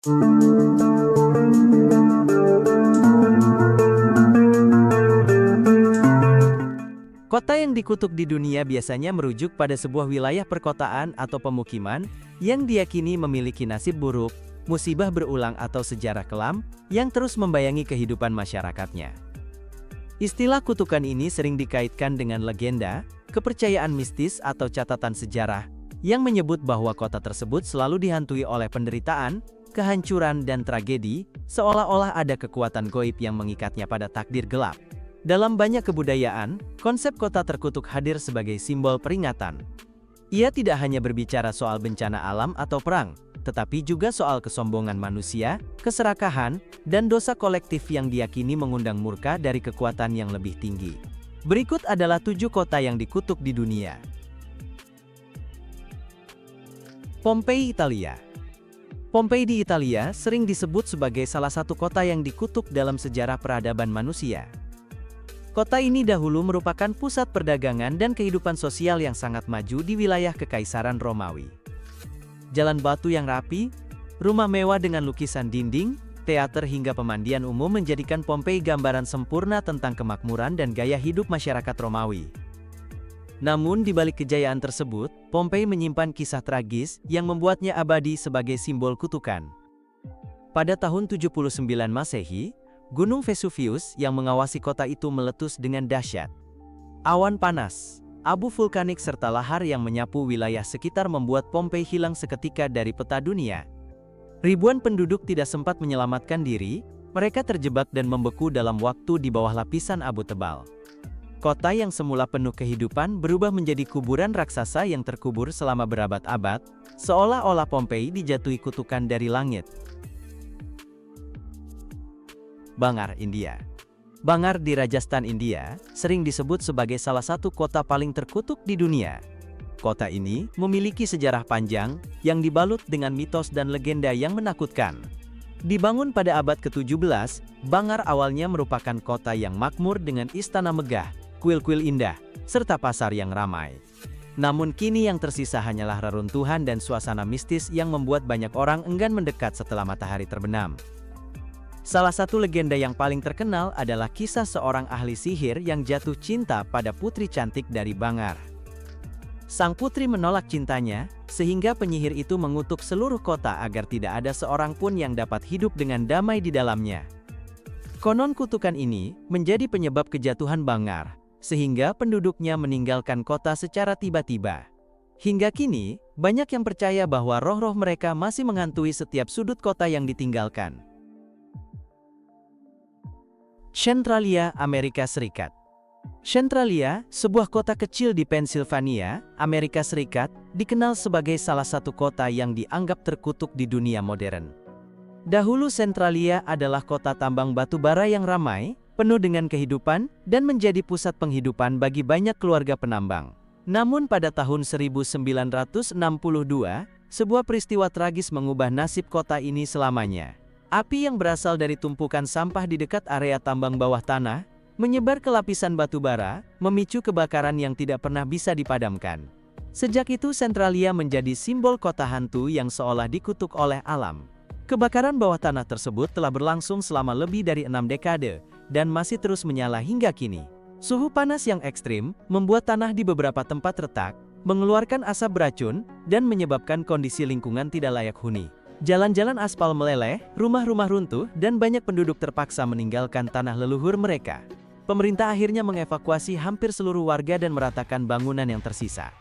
Kota yang dikutuk di dunia biasanya merujuk pada sebuah wilayah perkotaan atau pemukiman yang diyakini memiliki nasib buruk, musibah berulang atau sejarah kelam yang terus membayangi kehidupan masyarakatnya. Istilah kutukan ini sering dikaitkan dengan legenda, kepercayaan mistis atau catatan sejarah yang menyebut bahwa kota tersebut selalu dihantui oleh penderitaan, kehancuran dan tragedi, seolah-olah ada kekuatan gaib yang mengikatnya pada takdir gelap. Dalam banyak kebudayaan, konsep kota terkutuk hadir sebagai simbol peringatan. Ia tidak hanya berbicara soal bencana alam atau perang, tetapi juga soal kesombongan manusia, keserakahan, dan dosa kolektif yang diyakini mengundang murka dari kekuatan yang lebih tinggi. Berikut adalah 7 kota yang dikutuk di dunia. Pompei, Italia. Pompei di Italia sering disebut sebagai salah satu kota yang dikutuk dalam sejarah peradaban manusia. Kota ini dahulu merupakan pusat perdagangan dan kehidupan sosial yang sangat maju di wilayah Kekaisaran Romawi. Jalan batu yang rapi, rumah mewah dengan lukisan dinding, teater hingga pemandian umum menjadikan Pompei gambaran sempurna tentang kemakmuran dan gaya hidup masyarakat Romawi. Namun di balik kejayaan tersebut, Pompei menyimpan kisah tragis yang membuatnya abadi sebagai simbol kutukan. Pada tahun 79 Masehi, Gunung Vesuvius yang mengawasi kota itu meletus dengan dahsyat. Awan panas, abu vulkanik serta lahar yang menyapu wilayah sekitar membuat Pompei hilang seketika dari peta dunia. Ribuan penduduk tidak sempat menyelamatkan diri, mereka terjebak dan membeku dalam waktu di bawah lapisan abu tebal. Kota yang semula penuh kehidupan berubah menjadi kuburan raksasa yang terkubur selama berabad-abad, seolah-olah Pompei dijatuhi kutukan dari langit. Bangar, India. Bangar di Rajasthan, India, sering disebut sebagai salah satu kota paling terkutuk di dunia. Kota ini memiliki sejarah panjang yang dibalut dengan mitos dan legenda yang menakutkan. Dibangun pada abad ke-17, Bangar awalnya merupakan kota yang makmur dengan istana megah, kuil-kuil indah, serta pasar yang ramai. Namun kini yang tersisa hanyalah reruntuhan dan suasana mistis yang membuat banyak orang enggan mendekat setelah matahari terbenam. Salah satu legenda yang paling terkenal adalah kisah seorang ahli sihir yang jatuh cinta pada putri cantik dari Bangar. Sang putri menolak cintanya, sehingga penyihir itu mengutuk seluruh kota agar tidak ada seorang pun yang dapat hidup dengan damai di dalamnya. Konon kutukan ini menjadi penyebab kejatuhan Bangar, sehingga penduduknya meninggalkan kota secara tiba-tiba. Hingga kini, banyak yang percaya bahwa roh-roh mereka masih menghantui setiap sudut kota yang ditinggalkan. Centralia, Amerika Serikat. Centralia, sebuah kota kecil di Pennsylvania, Amerika Serikat, dikenal sebagai salah satu kota yang dianggap terkutuk di dunia modern. Dahulu Centralia adalah kota tambang batu bara yang ramai, penuh dengan kehidupan, dan menjadi pusat penghidupan bagi banyak keluarga penambang. Namun pada tahun 1962, sebuah peristiwa tragis mengubah nasib kota ini selamanya. Api yang berasal dari tumpukan sampah di dekat area tambang bawah tanah, menyebar ke lapisan batu bara, memicu kebakaran yang tidak pernah bisa dipadamkan. Sejak itu Centralia menjadi simbol kota hantu yang seolah dikutuk oleh alam. Kebakaran bawah tanah tersebut telah berlangsung selama lebih dari 6 dekade, dan masih terus menyala hingga kini. Suhu panas yang ekstrim, membuat tanah di beberapa tempat retak, mengeluarkan asap beracun, dan menyebabkan kondisi lingkungan tidak layak huni. Jalan-jalan aspal meleleh, rumah-rumah runtuh, dan banyak penduduk terpaksa meninggalkan tanah leluhur mereka. Pemerintah akhirnya mengevakuasi hampir seluruh warga dan meratakan bangunan yang tersisa.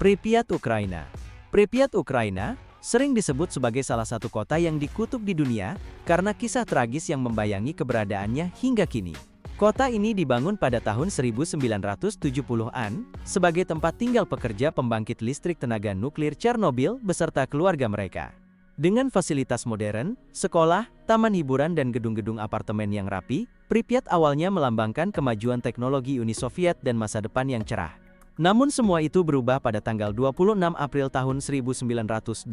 Pripyat, Ukraina. Pripyat, Ukraina, sering disebut sebagai salah satu kota yang dikutuk di dunia karena kisah tragis yang membayangi keberadaannya hingga kini. Kota ini dibangun pada tahun 1970-an sebagai tempat tinggal pekerja pembangkit listrik tenaga nuklir Chernobyl beserta keluarga mereka. Dengan fasilitas modern, sekolah, taman hiburan dan gedung-gedung apartemen yang rapi, Pripyat awalnya melambangkan kemajuan teknologi Uni Soviet dan masa depan yang cerah. Namun semua itu berubah pada tanggal 26 April tahun 1986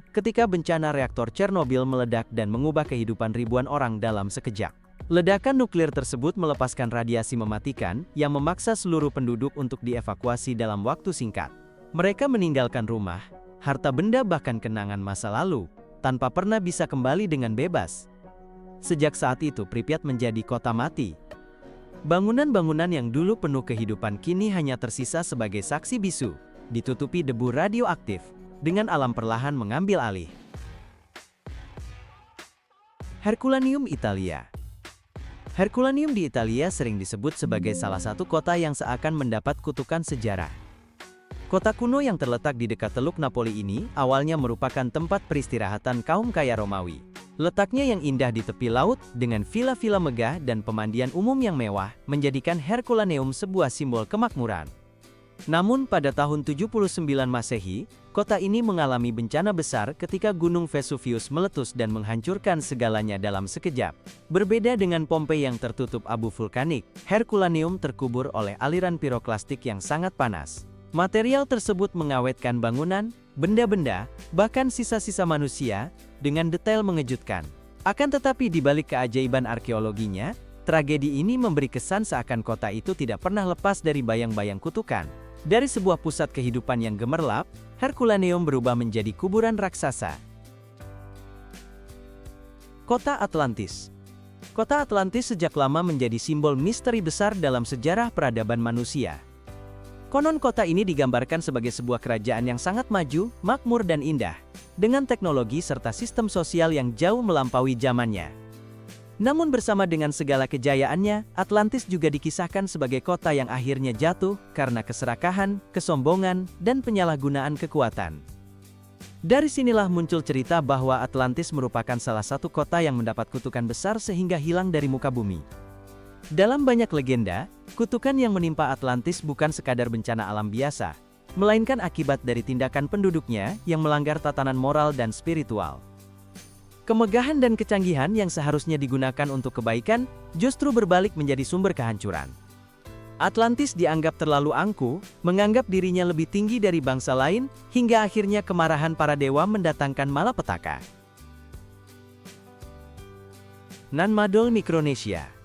ketika bencana reaktor Chernobyl meledak dan mengubah kehidupan ribuan orang dalam sekejap. Ledakan nuklir tersebut melepaskan radiasi mematikan yang memaksa seluruh penduduk untuk dievakuasi dalam waktu singkat. Mereka meninggalkan rumah, harta benda bahkan kenangan masa lalu, tanpa pernah bisa kembali dengan bebas. Sejak saat itu Pripyat menjadi kota mati. Bangunan-bangunan yang dulu penuh kehidupan kini hanya tersisa sebagai saksi bisu, ditutupi debu radioaktif, dengan alam perlahan mengambil alih. Herculaneum, Italia. Herculaneum di Italia sering disebut sebagai salah satu kota yang seakan mendapat kutukan sejarah. Kota kuno yang terletak di dekat Teluk Napoli ini awalnya merupakan tempat peristirahatan kaum kaya Romawi. Letaknya yang indah di tepi laut, dengan villa-villa megah dan pemandian umum yang mewah, menjadikan Herculaneum sebuah simbol kemakmuran. Namun pada tahun 79 Masehi, kota ini mengalami bencana besar ketika Gunung Vesuvius meletus dan menghancurkan segalanya dalam sekejap. Berbeda dengan Pompei yang tertutup abu vulkanik, Herculaneum terkubur oleh aliran piroklastik yang sangat panas. Material tersebut mengawetkan bangunan, benda-benda, bahkan sisa-sisa manusia, dengan detail mengejutkan. Akan tetapi di balik keajaiban arkeologinya, tragedi ini memberi kesan seakan kota itu tidak pernah lepas dari bayang-bayang kutukan. Dari sebuah pusat kehidupan yang gemerlap, Herculaneum berubah menjadi kuburan raksasa. Kota Atlantis. Kota Atlantis sejak lama menjadi simbol misteri besar dalam sejarah peradaban manusia. Konon kota ini digambarkan sebagai sebuah kerajaan yang sangat maju, makmur dan indah, dengan teknologi serta sistem sosial yang jauh melampaui zamannya. Namun bersama dengan segala kejayaannya, Atlantis juga dikisahkan sebagai kota yang akhirnya jatuh karena keserakahan, kesombongan, dan penyalahgunaan kekuatan. Dari sinilah muncul cerita bahwa Atlantis merupakan salah satu kota yang mendapat kutukan besar sehingga hilang dari muka bumi. Dalam banyak legenda, kutukan yang menimpa Atlantis bukan sekadar bencana alam biasa, melainkan akibat dari tindakan penduduknya yang melanggar tatanan moral dan spiritual. Kemegahan dan kecanggihan yang seharusnya digunakan untuk kebaikan, justru berbalik menjadi sumber kehancuran. Atlantis dianggap terlalu angkuh, menganggap dirinya lebih tinggi dari bangsa lain, hingga akhirnya kemarahan para dewa mendatangkan malapetaka. Nan Madol, Mikronesia.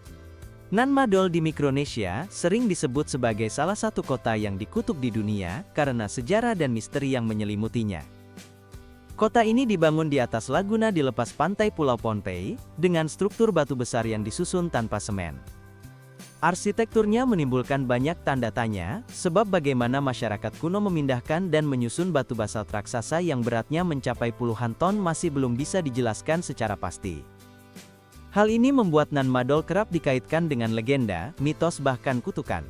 Nan Madol di Mikronesia sering disebut sebagai salah satu kota yang dikutuk di dunia karena sejarah dan misteri yang menyelimutinya. Kota ini dibangun di atas laguna di lepas pantai Pulau Pohnpei, dengan struktur batu besar yang disusun tanpa semen. Arsitekturnya menimbulkan banyak tanda tanya, sebab bagaimana masyarakat kuno memindahkan dan menyusun batu basalt raksasa yang beratnya mencapai puluhan ton masih belum bisa dijelaskan secara pasti. Hal ini membuat Nan Madol kerap dikaitkan dengan legenda, mitos bahkan kutukan.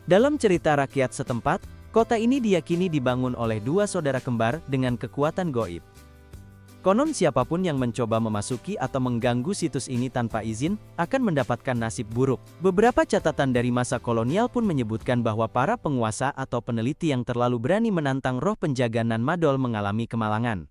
Dalam cerita rakyat setempat, kota ini diyakini dibangun oleh dua saudara kembar dengan kekuatan goib. Konon siapapun yang mencoba memasuki atau mengganggu situs ini tanpa izin, akan mendapatkan nasib buruk. Beberapa catatan dari masa kolonial pun menyebutkan bahwa para penguasa atau peneliti yang terlalu berani menantang roh penjaga Nan Madol mengalami kemalangan.